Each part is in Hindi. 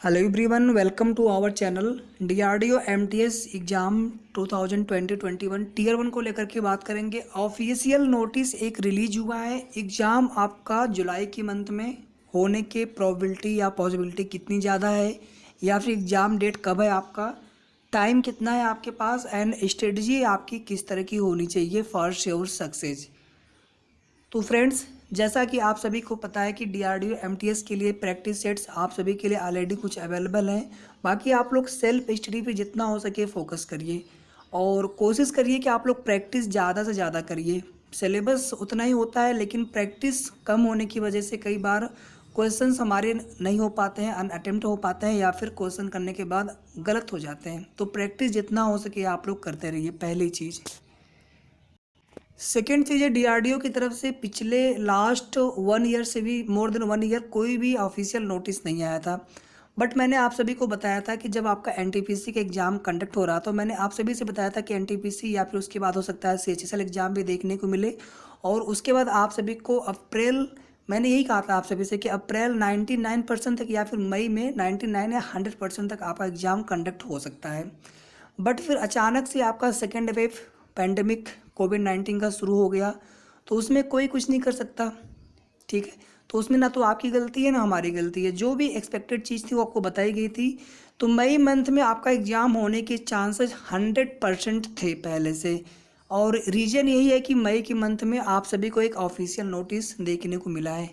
Hello everyone, welcome to our channel. DRDO MTS exam 2020-21 tier 1 को लेकर के बात करेंगे। ऑफिशियल नोटिस एक रिलीज हुआ है। एग्ज़ाम आपका जुलाई के मंथ में होने के प्रोबेबिलिटी या पॉसिबिलिटी कितनी ज़्यादा है, या फिर एग्ज़ाम डेट कब है, आपका टाइम कितना है आपके पास, एंड स्ट्रेटजी आपकी किस तरह की होनी चाहिए फॉर श्योर सक्सेस। तो फ्रेंड्स, जैसा कि आप सभी को पता है कि डीआरडीओ एमटीएस के लिए प्रैक्टिस सेट्स आप सभी के लिए ऑलरेडी कुछ अवेलेबल हैं। बाकी आप लोग सेल्फ स्टडी पे जितना हो सके फोकस करिए और कोशिश करिए कि आप लोग प्रैक्टिस ज़्यादा से ज़्यादा करिए। सिलेबस उतना ही होता है, लेकिन प्रैक्टिस कम होने की वजह से कई बार क्वेश्चंस हमारे नहीं हो पाते हैं, अनअटेम्प्ट हो पाते हैं, या फिर क्वेश्चन करने के बाद गलत हो जाते हैं। तो प्रैक्टिस जितना हो सके आप लोग करते रहिए, पहली चीज़। सेकेंड चीज़ है, डीआरडीओ की तरफ से पिछले लास्ट 1 ईयर से भी मोर देन 1 ईयर कोई भी ऑफिशियल नोटिस नहीं आया था। बट मैंने आप सभी को बताया था कि जब आपका एनटीपीसी का एग्ज़ाम कंडक्ट हो रहा तो मैंने आप सभी से बताया था कि एनटीपीसी या फिर उसके बाद हो सकता है सीएचएसएल एग्ज़ाम भी देखने को मिले। और उसके बाद आप सभी को अप्रैल, मैंने यही कहा था आप सभी से कि अप्रैल 99% तक या फिर मई में 99 या 100% तक आपका एग्ज़ाम कंडक्ट हो सकता है। बट फिर अचानक से आपका सेकेंड वेव पैंडमिक कोविड-19 का शुरू हो गया, तो उसमें कोई कुछ नहीं कर सकता। ठीक है, तो उसमें ना तो आपकी गलती है ना हमारी गलती है। जो भी एक्सपेक्टेड चीज़ थी वो आपको बताई गई थी। तो मई मंथ में आपका एग्ज़ाम होने के चांसेस 100% थे पहले से। और रीज़न यही है कि मई के मंथ में आप सभी को एक ऑफिशियल नोटिस देखने को मिला है।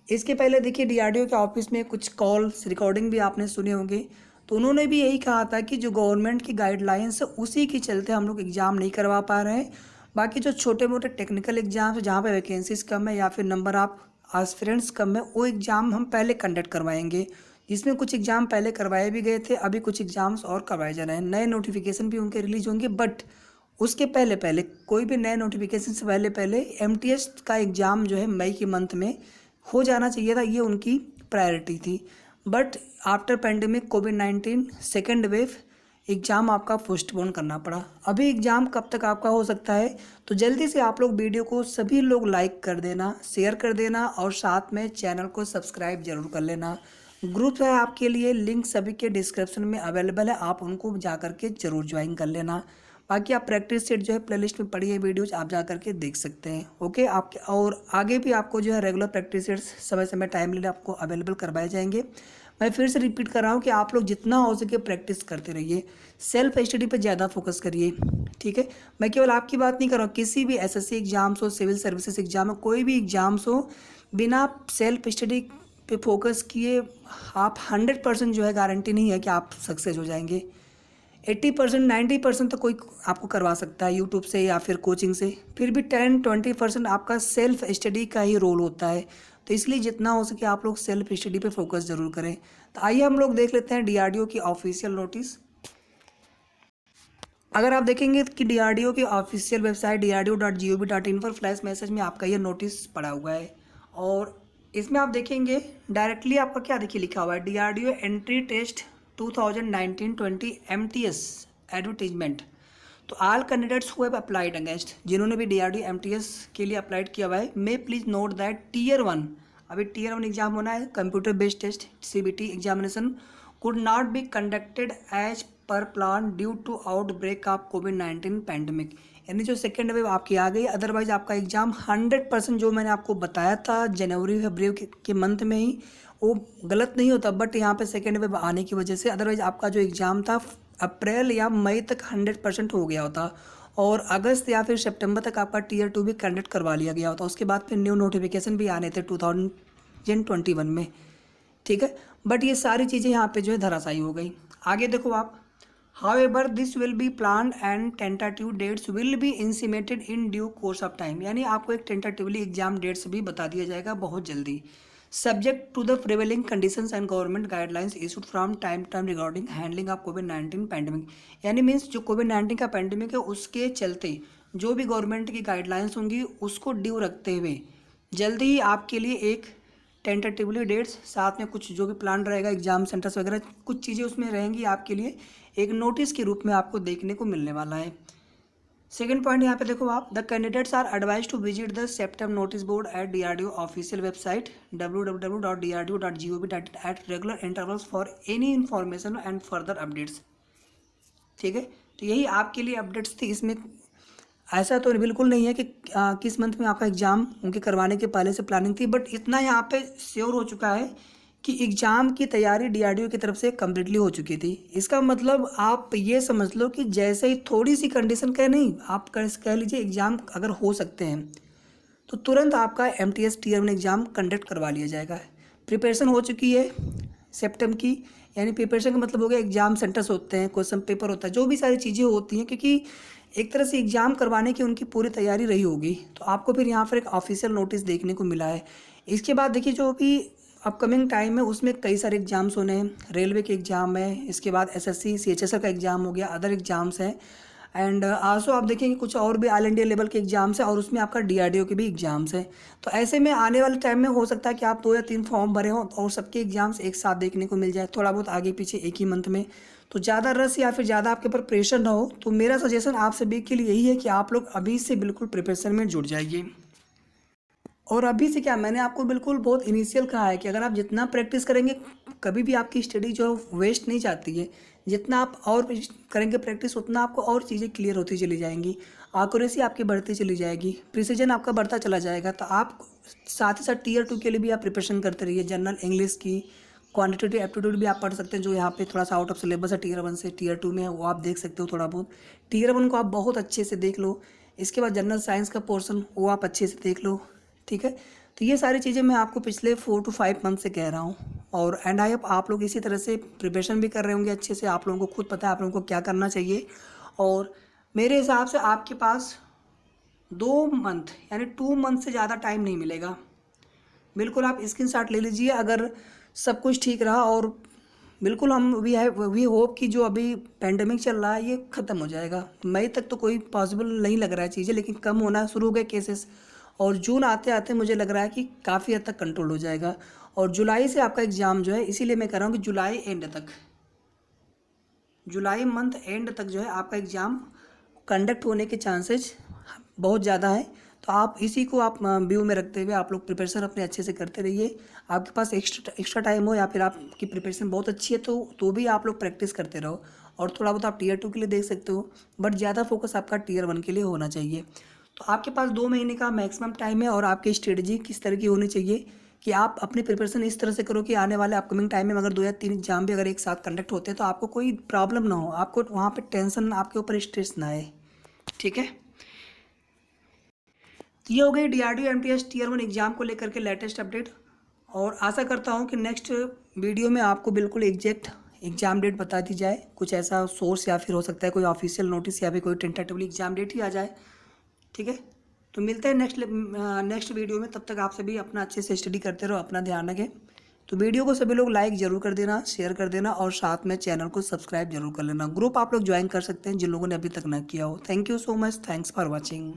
इसके पहले देखिए, डीआरडीओ के ऑफिस में कुछ कॉल्स रिकॉर्डिंग भी आपने सुने होंगे, तो उन्होंने भी यही कहा था कि जो गवर्नमेंट की गाइडलाइंस है उसी के चलते हम लोग एग्ज़ाम नहीं करवा पा रहे हैं। बाकी जो छोटे मोटे टेक्निकल एग्ज़ाम्स है जहाँ पे वैकेंसीज कम है या फिर नंबर ऑफ एस्पिरेंट्स कम है, वो एग्ज़ाम हम पहले कंडक्ट करवाएंगे। जिसमें कुछ एग्ज़ाम पहले करवाए भी गए थे, अभी कुछ एग्ज़ाम्स और करवाए जा रहे हैं। नए नोटिफिकेशन भी उनके रिलीज होंगे, बट उसके पहले पहले कोई भी नए नोटिफिकेशन से पहले पहले एमटीएस का एग्ज़ाम जो है मई के मंथ में हो जाना चाहिए था, ये उनकी प्रायोरिटी थी। But after pandemic covid second wave exam आपका पोस्टपोन करना पड़ा। अभी एग्ज़ाम कब तक आपका हो सकता है, तो जल्दी से आप लोग वीडियो को सभी लोग लाइक कर देना, शेयर कर देना और साथ में चैनल को सब्सक्राइब जरूर कर लेना। ग्रुप है आपके लिए, लिंक सभी के डिस्क्रिप्शन में अवेलेबल है, आप उनको जा कर के जरूर ज्वाइन कर लेना। बाकी आप प्रैक्टिस सेट जो है प्लेलिस्ट में पड़ी है वीडियोज, आप जा करके देख सकते हैं। ओके, आपके और आगे भी आपको जो है रेगुलर प्रैक्टिस सेट्स समय समय टाइमली आपको अवेलेबल करवाए जाएंगे। मैं फिर से रिपीट कर रहा हूँ कि आप लोग जितना हो सके प्रैक्टिस करते रहिए, सेल्फ स्टडी पर ज़्यादा फोकस करिए। ठीक है, मैं केवल आपकी बात नहीं कर रहा हूँ, किसी भी एसएससी एग्जाम्स हो, सिविल सर्विसेज एग्जाम हो, कोई भी एग्जाम्स हो, बिना सेल्फ स्टडी पे फोकस किए आप 100% जो है गारंटी नहीं है कि आप सक्सेस हो जाएंगे। 80% 90% तो कोई आपको करवा सकता है यूट्यूब से या फिर कोचिंग से, फिर भी 10-20% आपका सेल्फ स्टडी का ही रोल होता है। तो इसलिए जितना हो सके आप लोग सेल्फ स्टडी पे फोकस जरूर करें। तो आइए हम लोग देख लेते हैं डीआरडीओ की ऑफिशियल नोटिस। अगर आप देखेंगे कि डीआरडीओ की ऑफिशियल वेबसाइट drdo.gov.in पर फ्लैश मैसेज में आपका ये नोटिस पड़ा हुआ है, और इसमें आप देखेंगे डायरेक्टली आपका क्या देखिए लिखा हुआ है, DRDO entry test 2019-20 MTS advertisement. तो all candidates who have applied against, जिन्होंने भी डीआरडीओ एमटीएस के लिए अप्लाइड किया हुआ है, may please note that tier 1, अभी टीयर 1 एग्जाम होना है, computer based test CBT examination could not be conducted as per plan due to outbreak of covid pandemic. यानी जो सेकेंड वेव आपकी आ गई, अदरवाइज आपका एग्जाम 100% जो मैंने आपको बताया था जनवरी फरवरी के मंथ में ही, वो गलत नहीं होता। बट यहाँ पे सेकेंड वेव आने की वजह से अदरवाइज आपका जो एग्ज़ाम था अप्रैल या मई तक 100% हो गया होता, और अगस्त या फिर सितंबर तक आपका टीयर 2 भी कंडक्ट करवा लिया गया होता। उसके बाद फिर न्यू नोटिफिकेशन भी आने थे 2021 में। ठीक है, बट ये सारी चीज़ें यहाँ पे जो है धराशायी हो गई। आगे देखो आप, however this will be plan and tentative dates will be intimated in due course of time. यानी आपको एक टेंटेटिवली एग्जाम डेट्स भी बता दिया जाएगा बहुत जल्दी, subject to the prevailing conditions and government guidelines issued from time to time regarding handling of कोविड-19 पैंडमिक। यानी मीन्स जो कोविड-19 का पैंडमिक है उसके चलते जो भी गवर्नमेंट की गाइडलाइंस होंगी उसको ड्यू रखते हुए जल्दी ही आपके लिए एक टेंटेटिवली डेट्स, साथ में कुछ जो भी प्लान रहेगा एग्जाम सेंटर्स वगैरह कुछ चीज़ें उसमें रहेंगी आपके लिए, एक नोटिस के रूप में आपको देखने को मिलने वाला है। सेकेंड पॉइंट यहाँ पे देखो आप, the candidates are advise to visit the CEPTAM notice board at DRDO official website www.drdo.gov.in at regular intervals for any information and further updates. ठीक है, तो यही आपके लिए अपडेट्स थी। इसमें ऐसा तो बिल्कुल नहीं है कि किस मंथ में आपका एग्ज़ाम उनके करवाने के पहले से प्लानिंग थी, बट इतना यहाँ पे श्योर हो चुका है कि एग्ज़ाम की तैयारी DRDO की तरफ से कम्प्लीटली हो चुकी थी। इसका मतलब आप ये समझ लो कि जैसे ही थोड़ी सी कंडीशन कह नहीं, आप कह लीजिए एग्ज़ाम अगर हो सकते हैं तो तुरंत आपका MTS Tier 1 एग्ज़ाम कंडक्ट करवा लिया जाएगा। प्रिपरेशन हो चुकी है सेप्टेम की, यानी प्रिपरेशन का मतलब हो गया एग्ज़ाम सेंटर्स होते हैं, क्वेश्चन पेपर होता है, जो भी सारी चीज़ें होती हैं, क्योंकि एक तरह से एग्ज़ाम करवाने की उनकी पूरी तैयारी रही होगी। तो आपको फिर यहाँ पर एक ऑफिशियल नोटिस देखने को मिला है। इसके बाद देखिए जो भी अपकमिंग टाइम है उसमें कई सारे एग्ज़ाम्स होने हैं, रेलवे के एग्ज़ाम है, इसके बाद SSC CHSL का एग्ज़ाम हो गया, अदर एग्ज़ाम्स हैं, एंड आल्सो आप देखेंगे कुछ और भी ऑल इंडिया लेवल के एग्ज़ाम्स हैं, और उसमें आपका DRDO के भी एग्ज़ाम्स हैं। तो ऐसे में आने वाले टाइम में हो सकता है कि आप 2 या 3 फॉर्म भरे हों और सबके एग्ज़ाम्स एक साथ देखने को मिल जाए, थोड़ा बहुत आगे पीछे एक ही मंथ में। तो ज़्यादा रस या फिर ज़्यादा आपके ऊपर प्रेशर ना हो, तो मेरा सजेशन आप सभी के लिए यही है कि आप लोग अभी से बिल्कुल प्रिपरेशन में जुट जाइए। और अभी से क्या, मैंने आपको बिल्कुल बहुत इनिशियल कहा है कि अगर आप जितना प्रैक्टिस करेंगे, कभी भी आपकी स्टडी जो वेस्ट नहीं जाती है। जितना आप और करेंगे प्रैक्टिस, उतना आपको और चीज़ें क्लियर होती चली जाएंगी, एक्यूरेसी आपकी बढ़ती चली जाएगी, प्रिसीजन आपका बढ़ता चला जाएगा। तो आप साथ ही साथ Tier 2 के लिए भी आप प्रिपरेशन करते रहिए। जनरल इंग्लिश की क्वान्टिटेटिव एप्टीट्यूड भी आप पढ़ सकते हैं, जो यहाँ पे थोड़ा सा आउट ऑफ सिलेबस है Tier 1 से Tier 2 में है, वो आप देख सकते हो थोड़ा बहुत। Tier 1 को आप बहुत अच्छे से देख लो। इसके बाद जनरल साइंस का पोर्शन वो आप अच्छे से देख लो। ठीक है, तो ये सारी चीज़ें मैं आपको पिछले 4 to 5 मंथ से कह रहा हूँ, और एंड आई होप आप लोग इसी तरह से प्रिपरेशन भी कर रहे होंगे अच्छे से। आप लोगों को खुद पता है आप लोगों को क्या करना चाहिए, और मेरे हिसाब से आपके पास 2 मंथ यानी 2 मंथ से ज़्यादा टाइम नहीं मिलेगा। बिल्कुल आप स्क्रीनशॉट ले लीजिए अगर सब कुछ ठीक रहा, और बिल्कुल हम वी होप कि जो अभी पेंडेमिक चल रहा है ये ख़त्म हो जाएगा। मई तक तो कोई पॉसिबल नहीं लग रहा है चीज़ें, लेकिन कम होना शुरू हो गए केसेस, और जून आते आते मुझे लग रहा है कि काफ़ी हद तक कंट्रोल हो जाएगा। और जुलाई से आपका एग्ज़ाम जो है, इसीलिए मैं कह रहा हूँ कि जुलाई मंथ एंड तक जो है आपका एग्ज़ाम कंडक्ट होने के चांसेस बहुत ज़्यादा है। तो आप इसी को आप व्यू में रखते हुए आप लोग प्रिपरेशन अपने अच्छे से करते रहिए। आपके पास एक्स्ट्रा टाइम हो या फिर आपकी प्रिपरेशन बहुत अच्छी है तो भी आप लोग प्रैक्टिस करते रहो, और थोड़ा बहुत आप Tier 2 के लिए देख सकते हो, बट ज़्यादा फोकस आपका Tier 1 के लिए होना चाहिए। तो आपके पास 2 महीने का मैक्सिमम टाइम है, और आपकी स्ट्रेटजी किस तरह की होनी चाहिए कि आप अपनी प्रिपरेशन इस तरह से करो कि आने वाले अपकमिंग टाइम में अगर 2 या 3 एग्जाम भी अगर एक साथ कंडक्ट होते हैं तो आपको कोई प्रॉब्लम ना हो, आपको वहाँ पे टेंशन, आपके ऊपर स्ट्रेस ना आए। ठीक है, तो ये हो गई DRDO MTS Tier 1 एग्ज़ाम को लेकर के लेटेस्ट अपडेट, और आशा करता हूँ कि नेक्स्ट वीडियो में आपको बिल्कुल एग्जैक्ट एग्ज़ाम डेट बता दी जाए, कुछ ऐसा सोर्स या फिर हो सकता है कोई ऑफिशियल नोटिस या फिर कोई टेंटेटिवली एग्ज़ाम डेट ही आ जाए। ठीक है, तो मिलते हैं नेक्स्ट वीडियो में। तब तक आप सभी अपना अच्छे से स्टडी करते रहो, अपना ध्यान रखें। तो वीडियो को सभी लोग लाइक ज़रूर कर देना, शेयर कर देना, और साथ में चैनल को सब्सक्राइब जरूर कर लेना। ग्रुप आप लोग ज्वाइन कर सकते हैं जिन लोगों ने अभी तक ना किया हो। Thank you so much, thanks for watching.